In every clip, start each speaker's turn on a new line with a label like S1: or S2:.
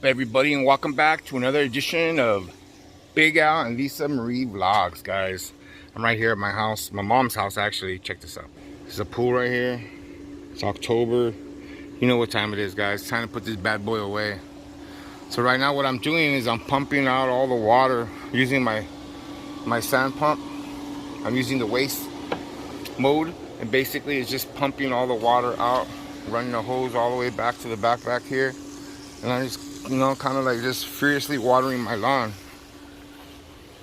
S1: Everybody, and welcome back to another edition of Big Al and Lisa Marie Vlogs, guys. I'm right here at my house, my mom's house actually. Check this out. There's a pool right here. It's October. You know what time it is, guys. Time to put this bad boy away. So right now what I'm doing is I'm pumping out all the water using my sand pump. I'm using the waste mode, and basically it's just pumping all the water out, running the hose all the way back to the back here. And I just, kind of like just furiously watering my lawn.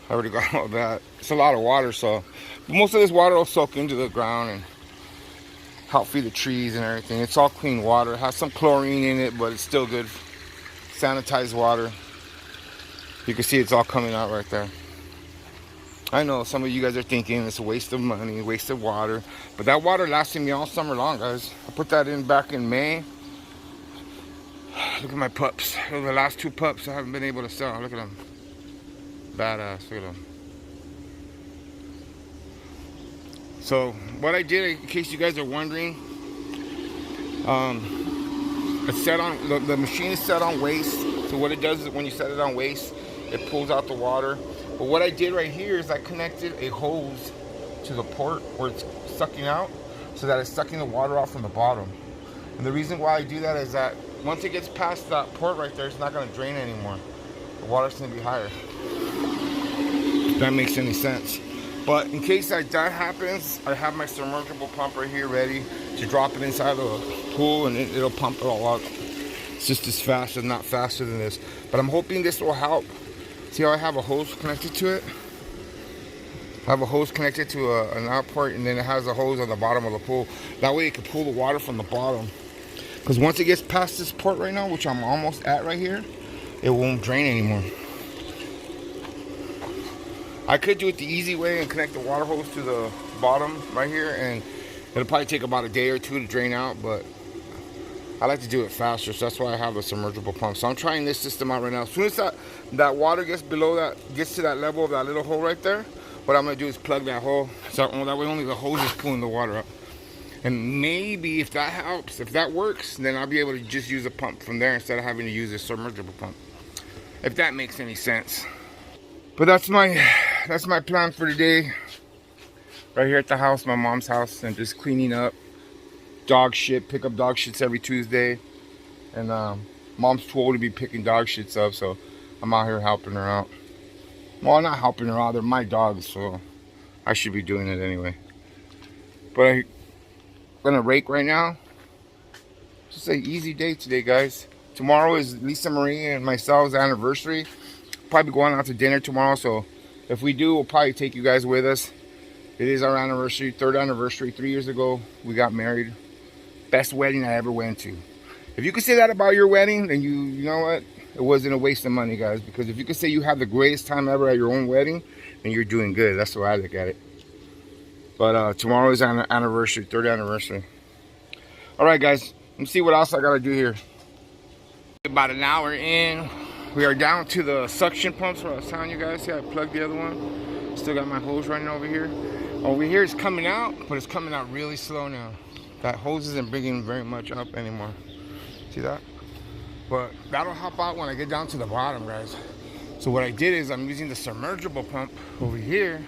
S1: I already got all that. It's a lot of water, so most of this water will soak into the ground and help feed the trees and everything. It's all clean water. It has some chlorine in it, but it's still good sanitized water. You can see it's all coming out right there. I know some of you guys are thinking it's a waste of money, waste of water, but that water lasted me all summer long, guys. I put that in back in May. Look at my pups. Those are the last two pups I haven't been able to sell. Look at them. Badass. Look at them. So what I did, in case you guys are wondering, it's set on, the machine is set on waste. So what it does is when you set it on waste, it pulls out the water. But what I did right here is I connected a hose to the port where it's sucking out, so that it's sucking the water out from the bottom. And the reason why I do that is that once it gets past that port right there, it's not going to drain anymore. The water's going to be higher. If that makes any sense. But in case that happens, I have my submersible pump right here ready to drop it inside the pool, and it'll pump it all out. It's just as fast, and not faster than this. But I'm hoping this will help. See how I have a hose connected to it? I have a hose connected to an output, and then it has a hose on the bottom of the pool. That way it can pull the water from the bottom. Because once it gets past this port right now, which I'm almost at right here, it won't drain anymore. I could do it the easy way and connect the water hose to the bottom right here, and it'll probably take about a day or two to drain out, but I like to do it faster, so that's why I have a submersible pump. So I'm trying this system out right now. As soon as that water gets below that, gets to that level of that little hole right there, what I'm gonna do is plug that hole, so that way only the hose is pulling the water up. And maybe if that helps, if that works, then I'll be able to just use a pump from there instead of having to use a submersible pump. If that makes any sense. But that's my plan for today. Right here at the house, my mom's house, and just cleaning up dog shit. Pick up dog shits every Tuesday. And mom's too old to be picking dog shits up, so I'm out here helping her out. Well, not helping her out, they're my dogs, so I should be doing it anyway. But I'm gonna rake right now. Just an easy day today, guys. Tomorrow is Lisa Marie and myself's anniversary. Probably going out to dinner tomorrow, so if we do, we'll probably take you guys with us. It is our anniversary, third anniversary. 3 years ago we got married. Best wedding I ever went to. If you could say that about your wedding, then you know what, it wasn't a waste of money, guys. Because if you could say you had the greatest time ever at your own wedding, then you're doing good. That's the way I look at it. But tomorrow is our anniversary, third anniversary. All right, guys, let's see what else I gotta do here. About an hour in, we are down to the suction pumps where I was telling you guys. See, I plugged the other one. Still got my hose running over here. Over here it's coming out, but it's coming out really slow now. That hose isn't bringing very much up anymore. See that? But that'll help out when I get down to the bottom, guys. So what I did is I'm using the submersible pump over here.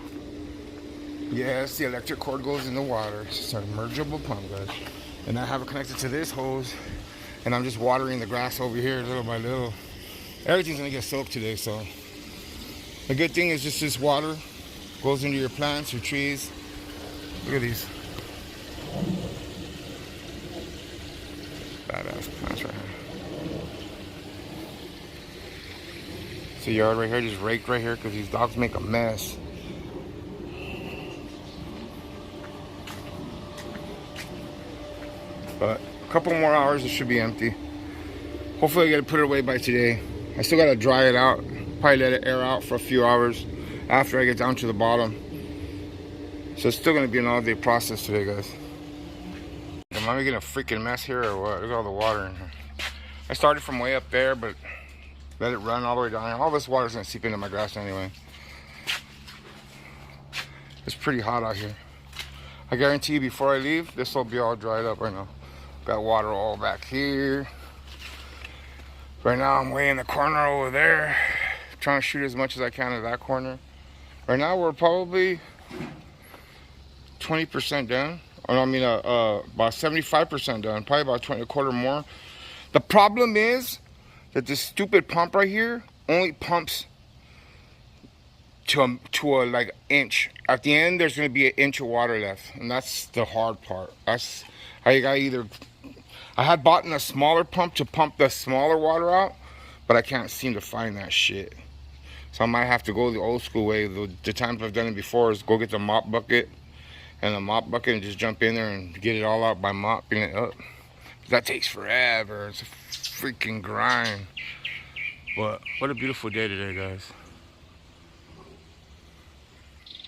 S1: Yes, the electric cord goes in the water. It's a submersible pump, guys. And I have it connected to this hose, and I'm just watering the grass over here little by little. Everything's gonna get soaked today, so the good thing is just this water goes into your plants, your trees. Look at these badass plants right here. See, yard right here, just raked right here because these dogs make a mess. But a couple more hours, it should be empty. Hopefully I get to put it away by today. I still gotta dry it out. Probably let it air out for a few hours after I get down to the bottom. So it's still gonna be an all-day process today, guys. Am I making a freaking mess here or what? Look at all the water in here. I started from way up there, but let it run all the way down here. All this water's gonna seep into my grass anyway. It's pretty hot out here. I guarantee you before I leave, this will be all dried up right now. Got water all back here. Right now I'm way in the corner over there, trying to shoot as much as I can at that corner. Right now we're probably 20% done. Or I mean, about 75% done. Probably about 20, a quarter more. The problem is that this stupid pump right here only pumps to a like inch. At the end, there's going to be an inch of water left, and that's the hard part. That's how you got either. I had bought a smaller pump to pump the smaller water out, but I can't seem to find that shit. So I might have to go the old school way. The times I've done it before is go get the mop bucket and just jump in there and get it all out by mopping it up. That takes forever. It's a freaking grind. But what a beautiful day today, guys.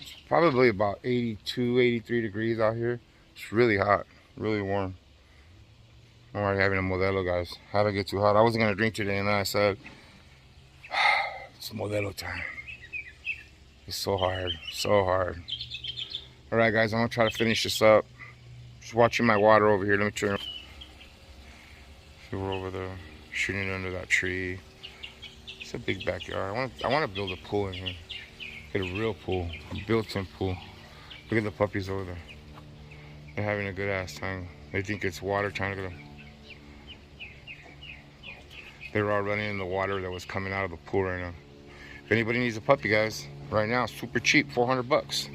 S1: It's probably about 82, 83 degrees out here. It's really hot, really warm. I'm already having a Modelo, guys. How'd it get too hot? I wasn't gonna drink today, and then I said, it's Modelo time. It's so hard, so hard. All right, guys, I'm gonna try to finish this up. Just watching my water over here. Let me turn. See, we're over there shooting it under that tree. It's a big backyard. I want to build a pool in here. Get a real pool, a built-in pool. Look at the puppies over there. They're having a good ass time. They think it's water trying to get them. They were all running in the water that was coming out of the pool right now. If anybody needs a puppy, guys, right now, super cheap, 400 bucks.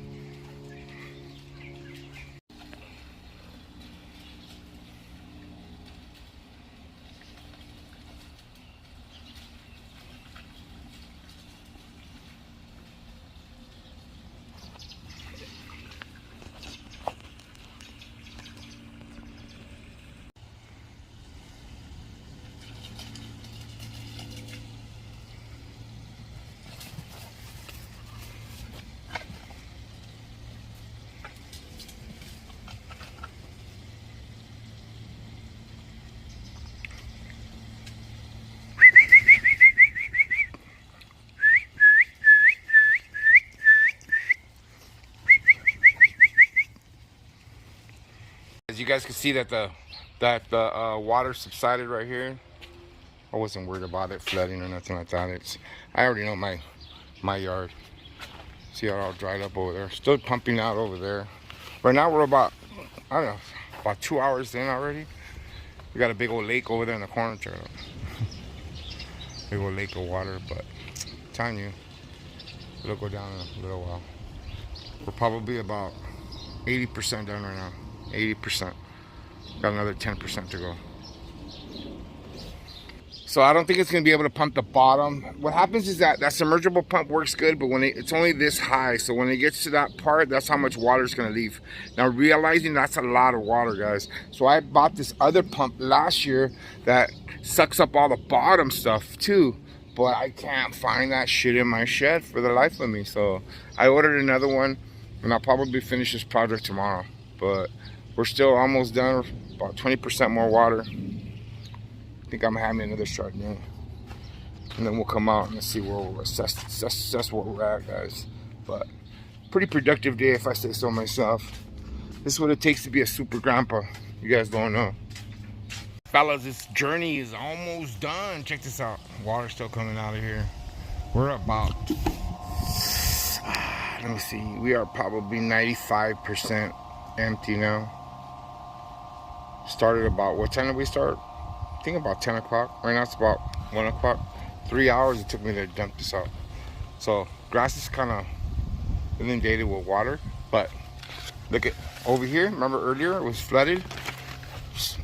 S1: As you guys can see that the water subsided right here. I wasn't worried about it flooding or nothing like that. I already know my yard. See how it all dried up over there. Still pumping out over there. Right now we're about, I don't know, about 2 hours in already. We got a big old lake over there in the corner. Check it out. Big old lake of water, but I'm telling you, it'll go down in a little while. We're probably about 80% done right now. 80%. Got another 10% to go. So I don't think it's going to be able to pump the bottom. What happens is that submersible pump works good, but when it's only this high. So when it gets to that part, that's how much water is going to leave. Now realizing that's a lot of water, guys. So I bought this other pump last year that sucks up all the bottom stuff too. But I can't find that shit in my shed for the life of me. So I ordered another one, and I'll probably finish this project tomorrow. But we're still almost done, about 20% more water. I think I'm gonna have me another Chardonnay. And then we'll come out and see where we'll assess where we're at, guys. But pretty productive day if I say so myself. This is what it takes to be a super grandpa. You guys don't know. Fellas, this journey is almost done. Check this out. Water's still coming out of here. We're about, let me see, we are probably 95% empty now. Started about, what time did we start? I think about 10 o'clock. Right now it's about 1 o'clock. 3 hours it took me to dump this out. So grass is kind of inundated with water, but look at over here. Remember earlier it was flooded? It's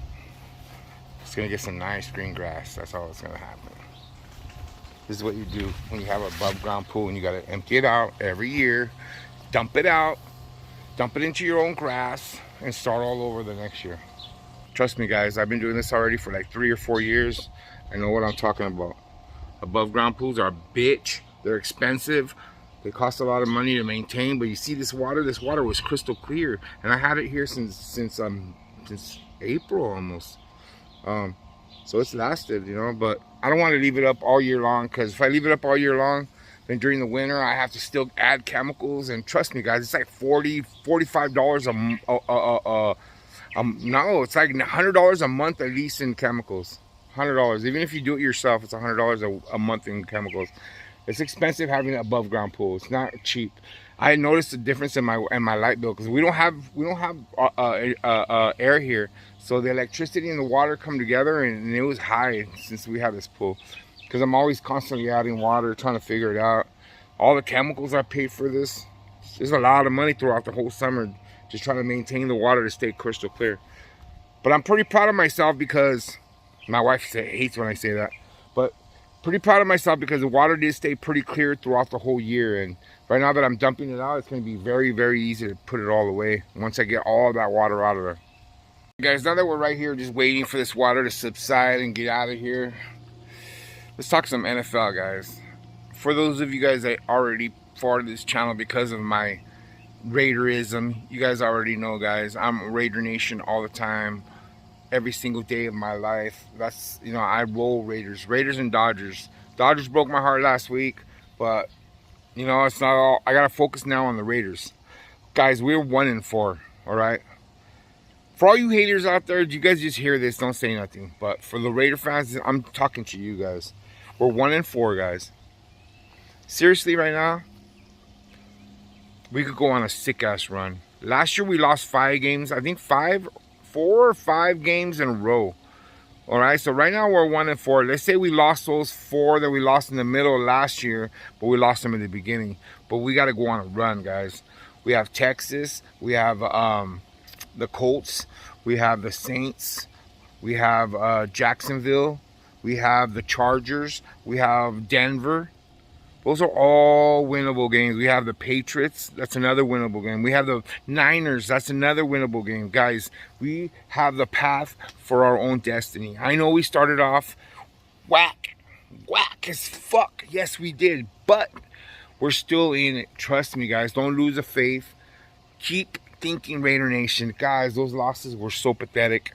S1: gonna get some nice green grass. That's all that's gonna happen. This is what you do when you have an above ground pool and you gotta empty it out every year, dump it out, dump it into your own grass, and start all over the next year. Trust me, guys, I've been doing this already for like 3 or 4 years. I know what I'm talking about. Above ground pools are a bitch. They're expensive. They cost a lot of money to maintain, but you see this water was crystal clear. And I had it here since April almost. So it's lasted, you know, but I don't want to leave it up all year long, because if I leave it up all year long, then during the winter I have to still add chemicals. And trust me, guys, it's like $45 no, it's like $100 a month at least in chemicals. $100. Even if you do it yourself, it's $100 a month in chemicals. It's expensive having an above ground pool. It's not cheap. I noticed the difference in my light bill because we don't have air here, so the electricity and the water come together, and it was high since we have this pool. Because I'm always constantly adding water, trying to figure it out. All the chemicals I paid for this. There's a lot of money throughout the whole summer just trying to maintain the water to stay crystal clear. But I'm pretty proud of myself because my wife hates when I say that, but pretty proud of myself because the water did stay pretty clear throughout the whole year. And right now that I'm dumping it out, it's going to be very, very easy to put it all away once I get all that water out of there. Guys, now that we're right here just waiting for this water to subside and get out of here, let's talk some NFL, guys. For those of you guys that already followed this channel because of my Raiderism, you guys already know, guys, I'm Raider Nation all the time, every single day of my life. That's, you know, I roll Raiders and Dodgers. Dodgers broke my heart last week, but you know, it's not all. I gotta focus now on the Raiders, guys. We're 1-4, all right. For all you haters out there, you guys just hear this, don't say nothing. But for the Raider fans, I'm talking to you guys. We're 1-4, guys. Seriously, right now, we could go on a sick-ass run. Last year, we lost 5 games. I think 4 or 5 games in a row. All right, so right now, we're 1-4. Let's say we lost those 4 that we lost in the middle of last year, but we lost them in the beginning. But we got to go on a run, guys. We have Texas. We have the Colts. We have the Saints. We have Jacksonville. We have the Chargers. We have Denver. Those are all winnable games. We have the Patriots. That's another winnable game. We have the Niners. That's another winnable game. Guys, we have the path for our own destiny. I know we started off whack as fuck. Yes, we did. But we're still in it. Trust me, guys. Don't lose the faith. Keep thinking, Raider Nation. Guys, those losses were so pathetic.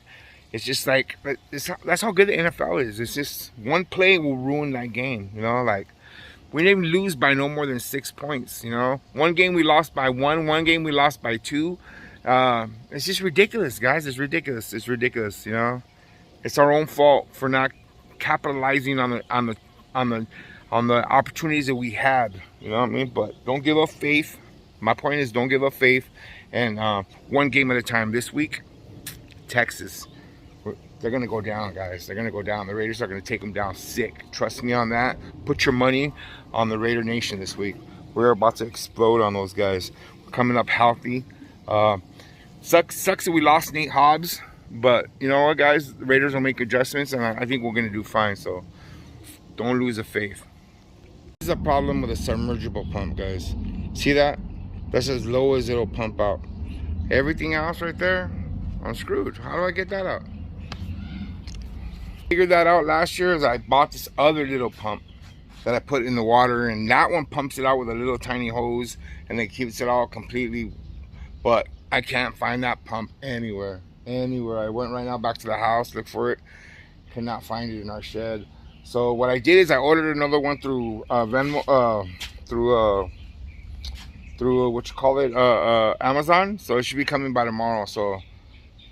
S1: It's just like, that's how good the NFL is. It's just one play will ruin that game. You know, like, we didn't even lose by no more than 6 points, you know. One game we lost by 1. One game we lost by 2. It's just ridiculous, guys. It's ridiculous. It's ridiculous, you know. It's our own fault for not capitalizing on the opportunities that we had. You know what I mean? But don't give up faith. My point is, don't give up faith. And one game at a time. This week, Texas. They're going to go down, guys. They're going to go down. The Raiders are going to take them down sick. Trust me on that. Put your money on the Raider Nation this week. We're about to explode on those guys. We're coming up healthy. Sucks that we lost Nate Hobbs. But you know what, guys? The Raiders will make adjustments, and I think we're going to do fine. So don't lose the faith. This is a problem with a submersible pump, guys. See that? That's as low as it'll pump out. Everything else right there, I'm screwed. How do I get that out? Figured that out last year as I bought this other little pump that I put in the water, and that one pumps it out with a little tiny hose and it keeps it all completely, but I can't find that pump anywhere. I went right now back to the house, look for it, cannot find it in our shed. So what I did is I ordered another one through Venmo, through what you call it, Amazon. So it should be coming by tomorrow. So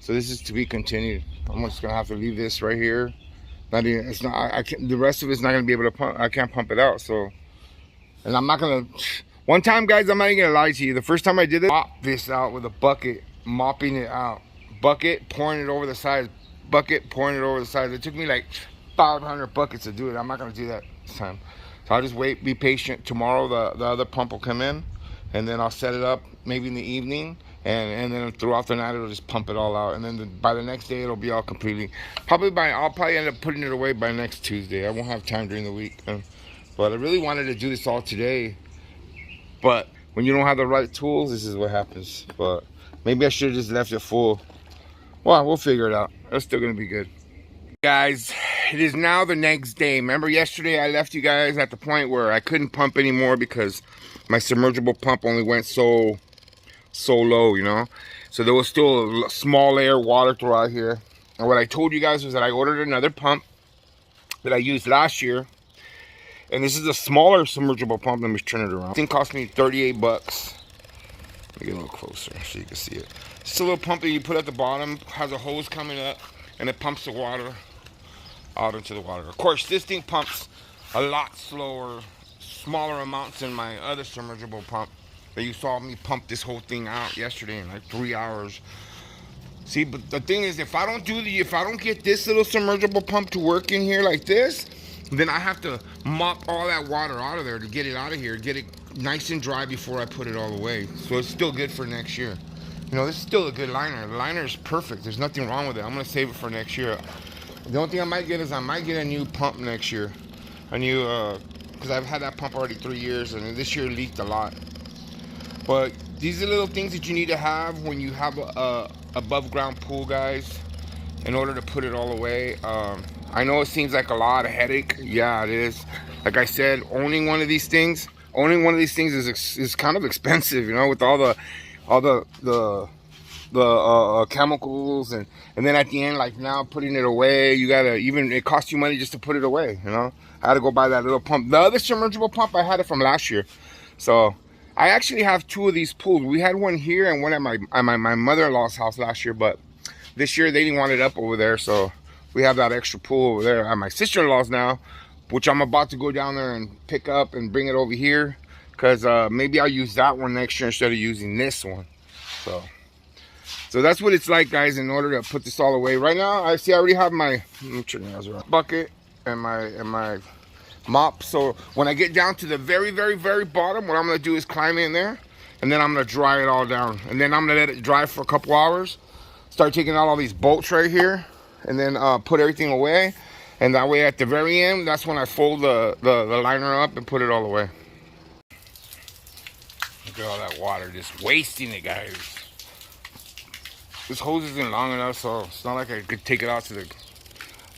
S1: this is to be continued. I'm just gonna have to leave this right here. Not even, it's not. I can't. The rest of it's not gonna be able to pump. I can't pump it out. So, and I'm not gonna. One time, guys, I'm not even gonna lie to you. The first time I did it, mop this out with a bucket, mopping it out. Bucket, pouring it over the sides. Bucket, pouring it over the sides. It took me like 500 buckets to do it. I'm not gonna do that this time. So I'll just wait. Be patient. Tomorrow, the other pump will come in, and then I'll set it up maybe in the evening. And then throughout the night it'll just pump it all out, and then by the next day it'll be all completely. I'll probably end up putting it away by next Tuesday. I won't have time during the week, but I really wanted to do this all today. But when you don't have the right tools, this is what happens. But maybe I should have just left it full. Well, we'll figure it out. It's still gonna be good, guys. It is now the next day. Remember yesterday I left you guys at the point where I couldn't pump anymore because my submersible pump only went so low, you know. So there was still a small layer of water throughout here. And what I told you guys was that I ordered another pump that I used last year, and this is a smaller submersible pump. Let me turn it around. This thing cost me 38 bucks. Let me get a little closer so you can see it. It's a little pump that you put at the bottom, has a hose coming up, and it pumps the water out into the water. Of course, this thing pumps a lot slower, smaller amounts than my other submersible pump that you saw me pump this whole thing out yesterday in like 3 hours. See, but the thing is, if I don't get this little submersible pump to work in here like this, then I have to mop all that water out of there to get it out of here, get it nice and dry before I put it all away. So it's still good for next year. You know, this is still a good liner. The liner is perfect. There's nothing wrong with it. I'm gonna save it for next year. The only thing I might get is I might get a new pump next year. A new, because I've had that pump already 3 years, and this year leaked a lot. But these are little things that you need to have when you have a above ground pool, guys, in order to put it all away. I know it seems like a lot of headache. Yeah, it is. Like I said, owning one of these things is kind of expensive, you know, with all the chemicals and then at the end, like now putting it away, you gotta, even it costs you money just to put it away, you know. I had to go buy that little pump. The other submersible pump, I had it from last year. So I actually have 2 of these pools. We had one here and one at my mother-in-law's house last year, but this year they didn't want it up over there, so we have that extra pool over there at my sister-in-law's now, which I'm about to go down there and pick up and bring it over here, because maybe I'll use that one next year instead of using this one. So that's what it's like, guys, in order to put this all away. Right now, I already have my bucket and my mop. So when I get down to the very, very, very bottom, what I'm gonna do is climb in there, and then I'm gonna dry it all down, and then I'm gonna let it dry for a couple hours, start taking out all these bolts right here, and then put everything away. And that way at the very end, that's when I fold the liner up and put it all away. Look at all that water, just wasting it, guys. This hose isn't long enough, so it's not like I could take it out to the,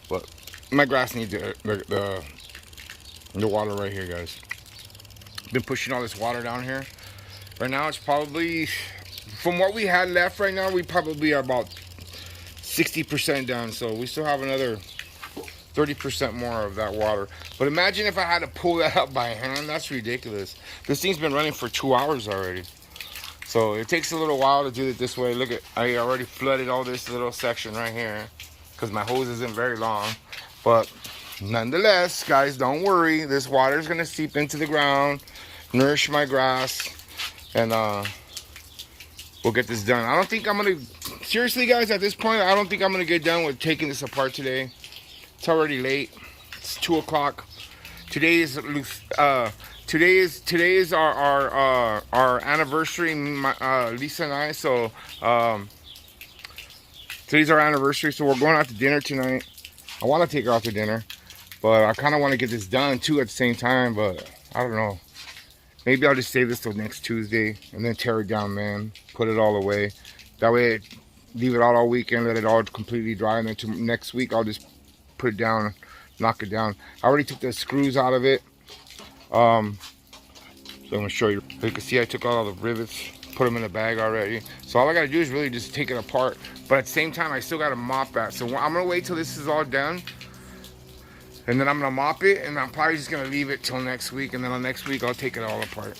S1: but my grass needs the water right here, guys. Been pushing all this water down here. Right now it's probably, from what we had left right now, we probably are about 60% done, so we still have another 30% more of that water. But imagine if I had to pull that up by hand. That's ridiculous. This thing's been running for 2 hours already, so it takes a little while to do it this way. Look at, I already flooded all this little section right here because my hose isn't very long. But nonetheless, guys, don't worry, this water is going to seep into the ground, nourish my grass, and we'll get this done. I don't think I'm going to, seriously, guys, at this point, I don't think I'm going to get done with taking this apart today. It's already late. It's 2 o'clock. Today is our anniversary, Lisa and I. So today's our anniversary, so we're going out to dinner tonight. I want to take her out to dinner, but I kind of want to get this done too at the same time. But I don't know. Maybe I'll just save this till next Tuesday and then tear it down, man. Put it all away. That way, leave it out all weekend, let it all completely dry, and then next week I'll just put it down, knock it down. I already took the screws out of it. So I'm gonna show you. You can see I took all the rivets, put them in a bag already. So all I gotta do is really just take it apart. But at the same time, I still gotta mop that. So I'm gonna wait till this is all done, and then I'm gonna mop it, and I'm probably just gonna leave it till next week, and then on next week I'll take it all apart.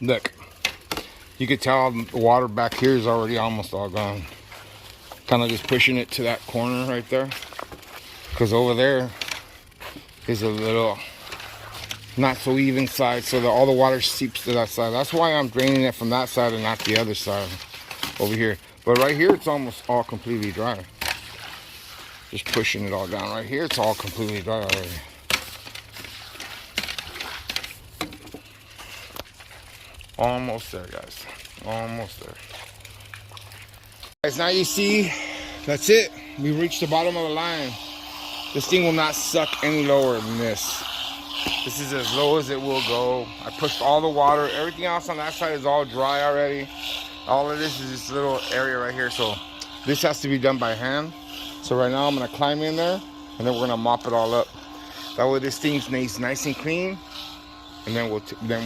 S1: Look, you can tell the water back here is already almost all gone. Kind of just pushing it to that corner right there, because over there is a little not so even side, so that all the water seeps to that side. That's why I'm draining it from that side and not the other side over here. But right here, it's almost all completely dry. Just pushing it all down right here, it's all completely dry already. Almost there, guys. Almost there. Guys, now you see, that's it. We reached the bottom of the line. This thing will not suck any lower than this. This is as low as it will go. I pushed all the water. Everything else on that side is all dry already. All of this is this little area right here. So this has to be done by hand. So right now I'm gonna climb in there, and then we're gonna mop it all up. That way this thing's nice and clean, and then we'll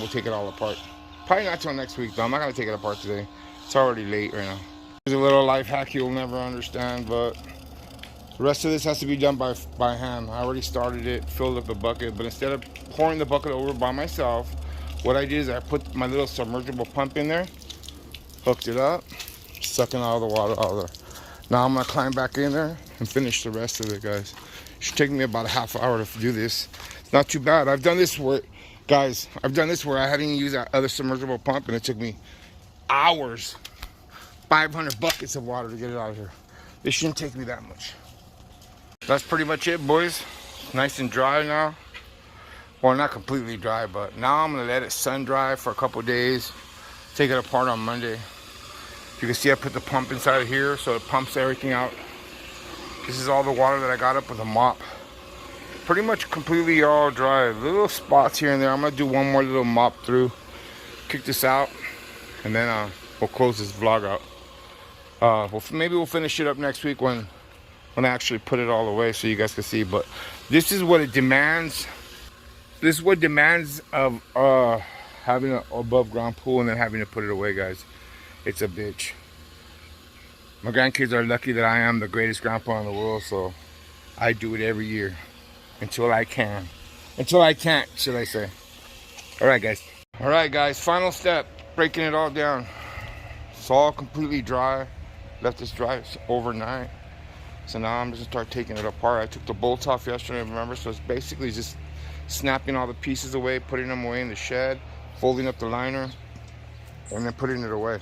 S1: take it all apart. Probably not till next week though. I'm not gonna take it apart today. It's already late right now. There's a little life hack you'll never understand, but the rest of this has to be done by hand. I already started it, filled up the bucket, but instead of pouring the bucket over by myself, what I did is I put my little submersible pump in there, hooked it up, sucking all the water out of there. Now I'm gonna climb back in there and finish the rest of it, guys. Should take me about a half hour to do this. It's not too bad. I've done this where, guys, I've done this where I hadn't even used that other submersible pump and it took me hours, 500 buckets of water to get it out of here. This shouldn't take me that much. That's pretty much it, boys. Nice and dry now. Well, not completely dry, but now I'm gonna let it sun dry for a couple days. Take it apart on Monday. You can see I put the pump inside of here so it pumps everything out. This is all the water that I got up with a mop. Pretty much completely all dry. Little spots here and there. I'm gonna do one more little mop through, kick this out, and then we'll close this vlog out. Maybe we'll finish it up next week when I actually put it all away so you guys can see. But this is what it demands. This is what demands of having an above ground pool and then having to put it away, guys. It's a bitch. My grandkids are lucky that I am the greatest grandpa in the world, so I do it every year until I can. Until I can't, should I say. All right, guys, final step, breaking it all down. It's all completely dry. Left this dry overnight. So now I'm just gonna start taking it apart. I took the bolts off yesterday, remember? So it's basically just snapping all the pieces away, putting them away in the shed, folding up the liner, and then putting it away.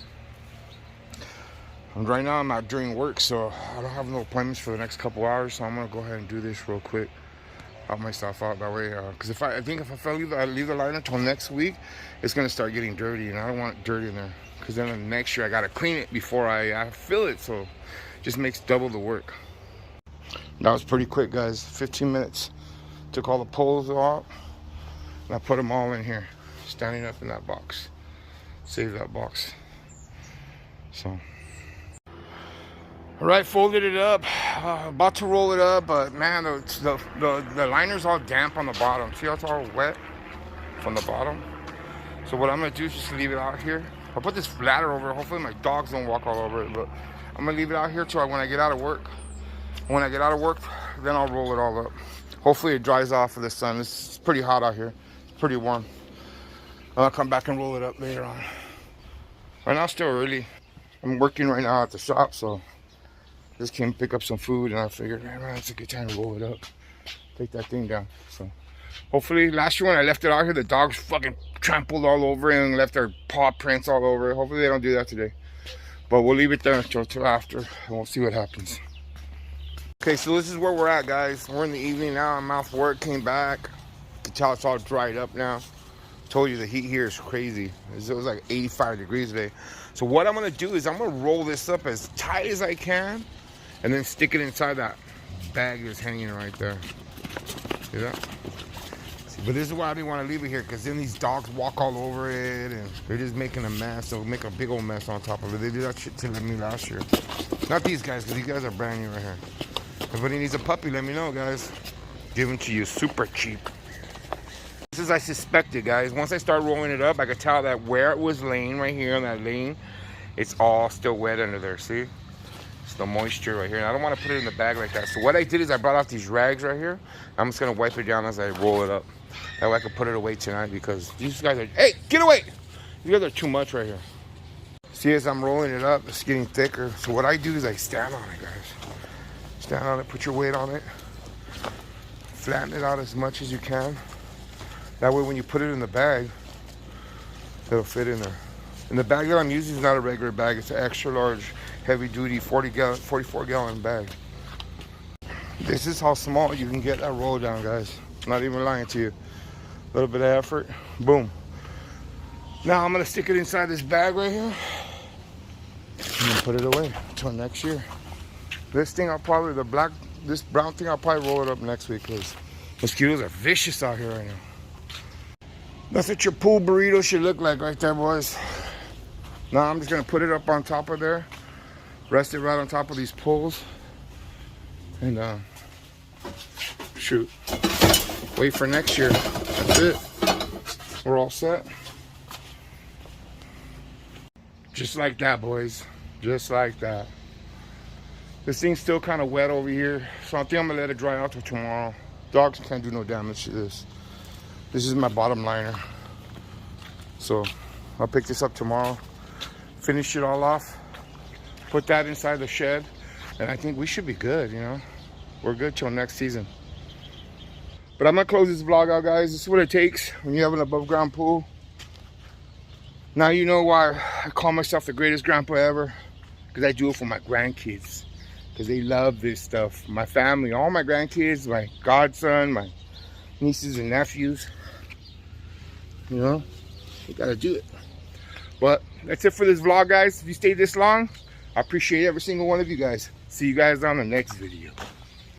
S1: And right now I'm out doing work, so I don't have no appointments for the next couple hours, so I'm gonna go ahead and do this real quick. Help myself out that way, because I think if I leave the liner until next week, it's gonna start getting dirty, and I don't want it dirty in there. Because then next year I gotta clean it before I fill it, so it just makes double the work. That was pretty quick, guys. 15 minutes. Took all the poles off, and I put them all in here, standing up in that box. Save that box. So. All right, folded it up. About to roll it up, but man, the liner's all damp on the bottom. See how it's all wet from the bottom? So what I'm gonna do is just leave it out here. I'll put this ladder over it. Hopefully my dogs don't walk all over it, but I'm gonna leave it out here till when I get out of work. When I get out of work, then I'll roll it all up. Hopefully it dries off of the sun. It's pretty hot out here. It's pretty warm. I'll come back and roll it up later on. Right now, it's still early. I'm working right now at the shop, so just came pick up some food, and I figured, man, it's a good time to roll it up. Take that thing down. So hopefully, last year when I left it out here, the dogs fucking trampled all over it and left their paw prints all over it. Hopefully they don't do that today. But we'll leave it there until after, and we'll see what happens. Okay, so this is where we're at, guys. We're in the evening now. I'm off work, came back. You can tell it's all dried up now. Told you the heat here is crazy. It was like 85 degrees today. So what I'm gonna do is I'm gonna roll this up as tight as I can and then stick it inside that bag that's hanging right there. See that? But this is why I didn't want to leave it here, because then these dogs walk all over it and they're just making a mess. They'll make a big old mess on top of it. They did that shit to me last year. Not these guys, because these guys are brand new right here. If anybody needs a puppy, let me know, guys. Give them to you super cheap. This is as I suspected, guys. Once I start rolling it up, I could tell that where it was laying right here on that lane, it's all still wet under there, see? It's the moisture right here. And I don't want to put it in the bag like that. So what I did is I brought out these rags right here. I'm just going to wipe it down as I roll it up. That way I can put it away tonight, because these guys are, hey, get away! These guys are too much right here. See, as I'm rolling it up, it's getting thicker. So what I do is I stand on it, guys. Stand on it, put your weight on it. Flatten it out as much as you can. That way when you put it in the bag, it'll fit in there. And the bag that I'm using is not a regular bag. It's an extra large, heavy duty 44 gallon bag. This is how small you can get that roll down, guys. I'm not even lying to you. A little bit of effort, boom. Now I'm gonna stick it inside this bag right here and then put it away until next year. This thing I'll probably, this brown thing I'll probably roll it up next week, because mosquitoes are vicious out here right now. That's what your pool burrito should look like right there, boys. Now I'm just gonna put it up on top of there, rest it right on top of these poles, and shoot. Wait for next year. That's it. We're all set. Just like that, boys. Just like that. This thing's still kind of wet over here, so I think I'm gonna let it dry out till tomorrow. Dogs can't do no damage to this. This is my bottom liner. So I'll pick this up tomorrow, finish it all off, put that inside the shed. And I think we should be good, you know. We're good till next season. But I'm gonna close this vlog out, guys. This is what it takes when you have an above ground pool. Now you know why I call myself the greatest grandpa ever. Because I do it for my grandkids. Because they love this stuff. My family, all my grandkids, my godson, my nieces and nephews. You know, you gotta do it. But that's it for this vlog, guys. If you stayed this long, I appreciate every single one of you guys. See you guys on the next video.